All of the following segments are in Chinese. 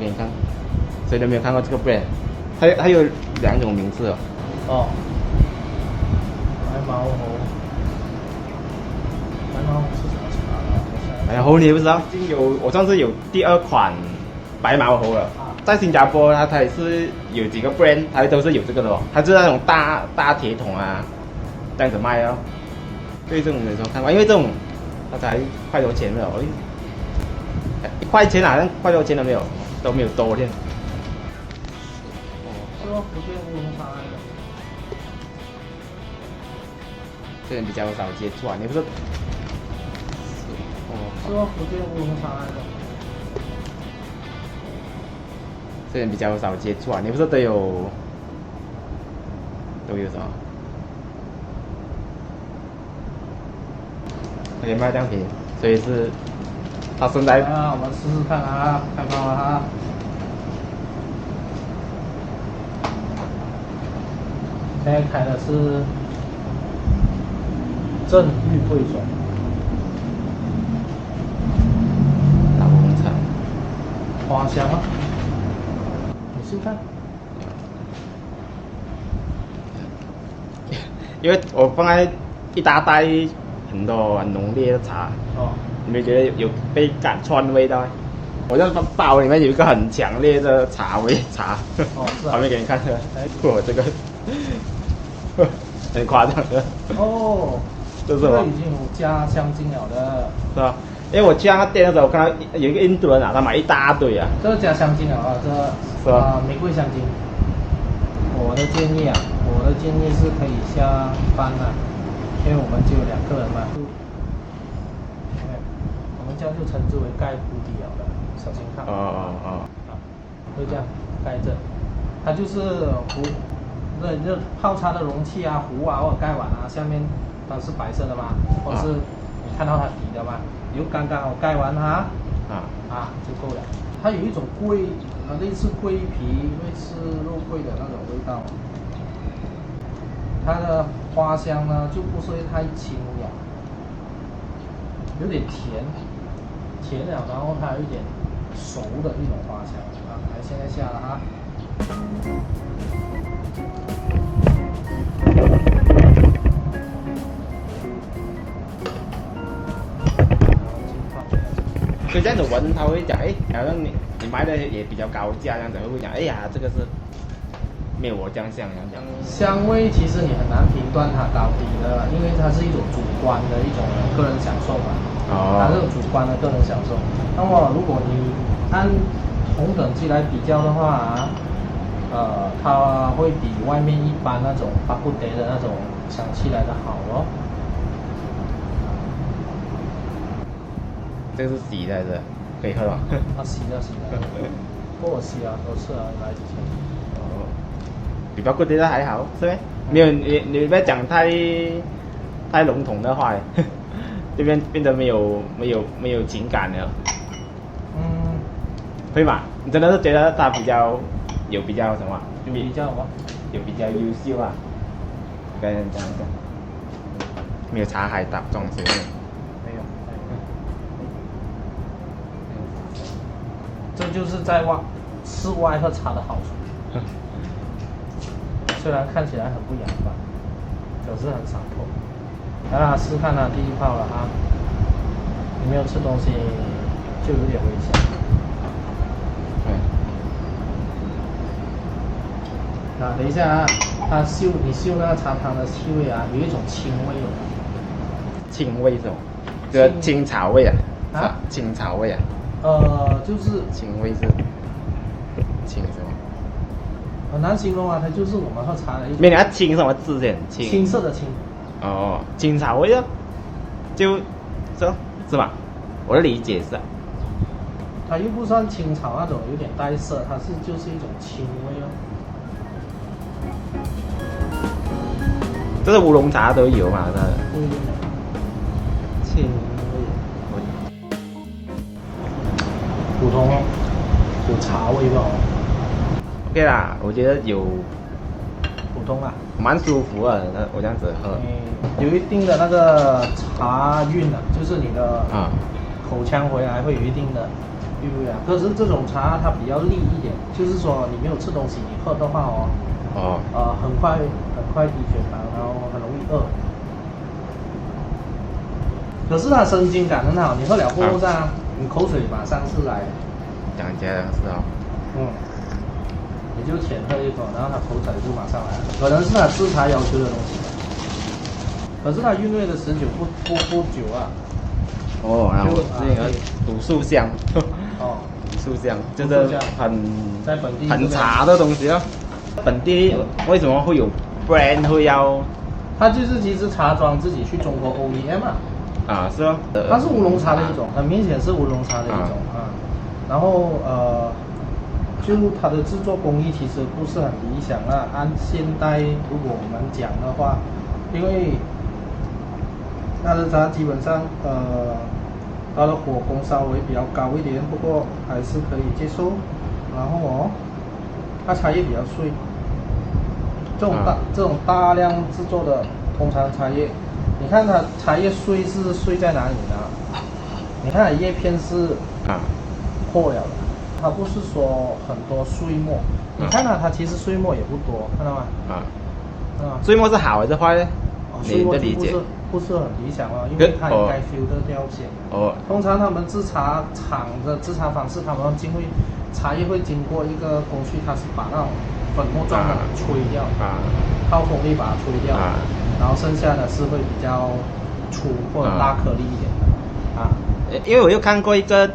给你看，谁都没有看过这个 brand， 它有2种名字哦。哦，白毛猴，白毛猴是什么茶呢？白毛猴你也不知道？已经有，我上次有第2款白毛猴了。在新加坡它也是有几个 brand， 它都是有这个的哦。它是那种大铁桶啊，这样子卖哦。对这种有时候看过，因为这种它才块多钱的哦，1块钱好像块多钱都没有。都没有多的。是哦，福建乌龙茶来的。这人比较少接触啊，你不是？是哦，福建乌龙茶来的。这人比较少接触啊，你不是都有什么？而且卖这样便宜，所以是它现在。啊，我们试试看啊，开包了啊。现在开的是正玉桂种，大红茶，花香啊，你试试看。因为我放在一大袋很多很浓烈的茶。哦。你没觉得有被赶串味道？我这包里面有一个很强烈的茶味茶。哦，是啊。旁边给你看的，我这个很夸张的。哦，这是什么？已经有加香精了的，是吧？因为我去他店的时候，我看到有一个印度人啊，他买一大堆啊。这个加香精了啊，这是吧？玫瑰香精。我的建议是可以下班了，因为我们只有2个人嘛。我们这样就称之为盖壶底了的，小心看。就这样盖着，它就是壶，那泡茶的容器啊、壶啊或者盖碗啊，下面都是白色的嘛，或者是你看到它底的嘛，你就刚刚好盖完它，就够了。它有一种桂，类似桂皮、类似肉桂的那种味道。它的花香呢，就不是太清了，有点甜了，然后它有一点熟的一种花香啊。来，现在下了啊。所以这样子闻，他会讲，哎，好像你卖的也比较高价，这样子会不会讲，哎呀，这个是没有我这样香，这样讲。香味其实你很难评断它高低的，因为它是一种主观的一种个人享受嘛。它是主观的个人享受。那么如果你按同等级来比较的话，它会比外面一般那种巴布德的那种香气来的好哦。这个是洗的，是可以喝吗？洗的，不我洗啊，都是啊，来之前。哦，比巴布德的还好，是呗？没有，你不要讲太笼统的话，这边变得没有情感了。会吗？你真的是觉得他比较什么？有比较优秀啊？跟人讲没有茶海打撞谁？没有。这就是在室外喝茶的好处。虽然看起来很不阳光，可是很洒脱。来啦，试看啦，第一泡了啊！你没有吃东西，就有点危险。等一下啊，你嗅那个茶汤的气味啊，有一种青味哦。青味是什么？就是青草味啊？啊？青草味啊？就是青味是青什么？很难形容啊，它就是我们喝茶的一种。没，你要青什么字先？青色的青。哦，青草味啊，是吧？我的理解是。它又不算青草那种有点带涩，它就是一种青味哦。这是乌龙茶都有嘛？不一定的。青通哦，有茶味吧？ OK 啦，我觉得有普通啦，蛮舒服的，我这样子喝。有一定的那个茶韵的，就是你的口腔回来会有一定的韵味啊。可是这种茶它比较利一点，就是说你没有吃东西，你喝的话很快低血糖，然后很容易饿。可是它生津感很好，你喝了过后你口水马上是来。讲起来是哦。你就浅喝一口，然后它口水就马上来了，可能是它制茶要求的东西。可是它韵味的持久不久啊。然后这个卤素香。卤素香就是在本地很茶的东西哦。本地为什么会有 brand 会要？它就是其实茶庄自己去中国 OEM 是哦。它是乌龙茶的一种，很明显是乌龙茶的一种然后就它的制作工艺其实不是很理想啊。按现代如果我们讲的话，因为它的茶基本上它的火功稍微比较高一点，不过还是可以接受。然后它茶叶比较碎，这种大量制作的通常茶叶，你看它茶叶碎是碎在哪里呢？你看它叶片是破了的。它不是说很多碎末，你看它其实碎末也不多，看到吗？碎末是好还是坏呢？碎末不是很理想因为它应该 filter 掉先。通常他们制茶厂的制茶方式，他们茶叶会经过一个工序，它是把那种粉末状的吹掉，靠风力把它吹掉，然后剩下的是会比较粗或者大颗粒一点的因为我又看过一个。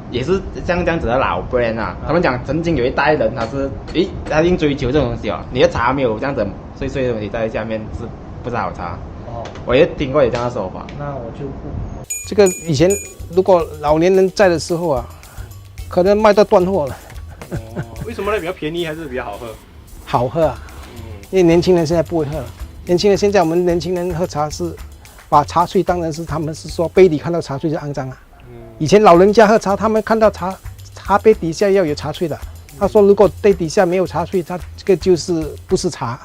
也是像这样子的老 brand 他们讲曾经有一代人他已经追求这种东西你的茶没有这样子碎碎的东西在下面是不是好茶？我也听过有这样的说法。那我就不。这个以前如果老年人在的时候可能卖到断货了。为什么呢？比较便宜还是比较好喝？好喝因为年轻人现在不会喝了。年轻人现在我们年轻人喝茶是把茶碎，当然是他们是说杯底看到茶碎就肮脏以前老人家喝茶，他们看到茶杯底下要有茶碎的。他说，如果杯底下没有茶碎，他这个就是不是茶。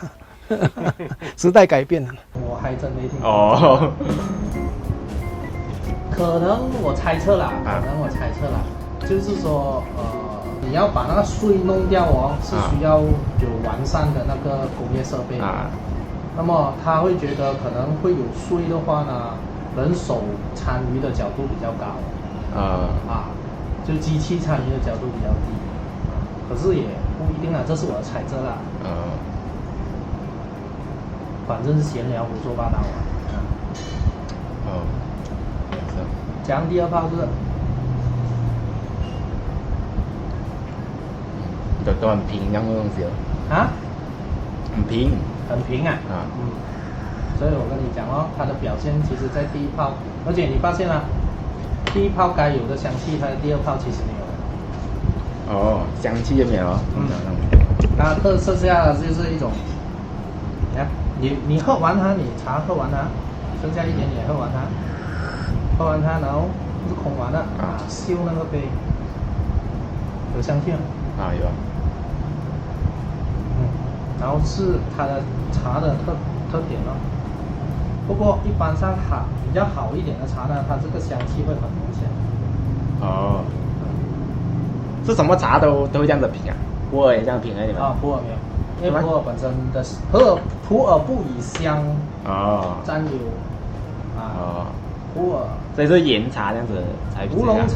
时代改变了。我还真没听过。可能我猜测啦，就是说，你要把那个碎弄掉是需要有完善的那个工业设备那么他会觉得可能会有碎的话呢，人手参与的角度比较高。就机器参与的角度比较低，可是也不一定这是我的猜测啦。反正是闲聊胡说八道讲第二泡是都很平这样的东西很平所以我跟你讲它的表现其实在第一泡，而且你发现第一泡该有的香气，它的第二泡其实没有香气就没有它特色下的就是一种，你喝完它，你茶喝完它，剩下一点点喝完它，然后是空完了修那个杯，有香气有然后是它的茶的特点不过一般上比较好一点的茶呢，它这个香气会很明显。是什么茶都会这样子品普洱也这样品你们？普洱没有，因为普洱本身的普洱不以香占优普洱。所以是岩茶这样子才。乌龙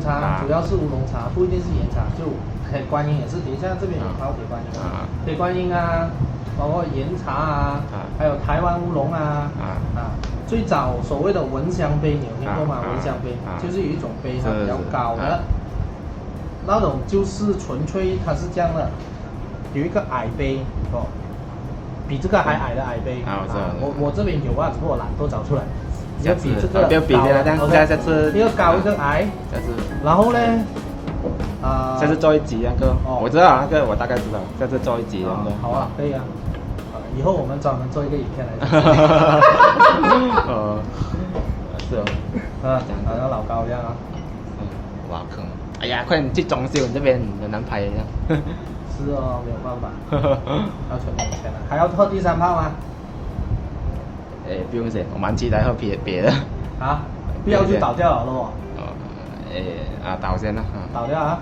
茶主要是乌龙茶，不一定是岩茶。就铁观音也是，底下这边有泡铁观音铁观音包括岩茶还有台湾乌龙最早所谓的蚊香杯，你有听过吗？蚊香杯就是有一种杯它比较高的，那种就是纯粹它是这样的，有一个矮杯比这个还矮的矮杯我这边有只不过我懒得找出来。要比这个高，下次一个高一个矮，然后呢，下次做一集那个，我知道那个我大概知道，下次做一集那个。好可以以后我们专门做一个影片来。是讲好像老高一样挖坑。哎呀，快点去装修，你这边很难拍这样。是哦，没有办法，要存点钱了。还要喝第三炮吗？哎，不用谢，我蛮期待喝别的。啊，不要就倒掉了咯。倒先了。倒掉啊。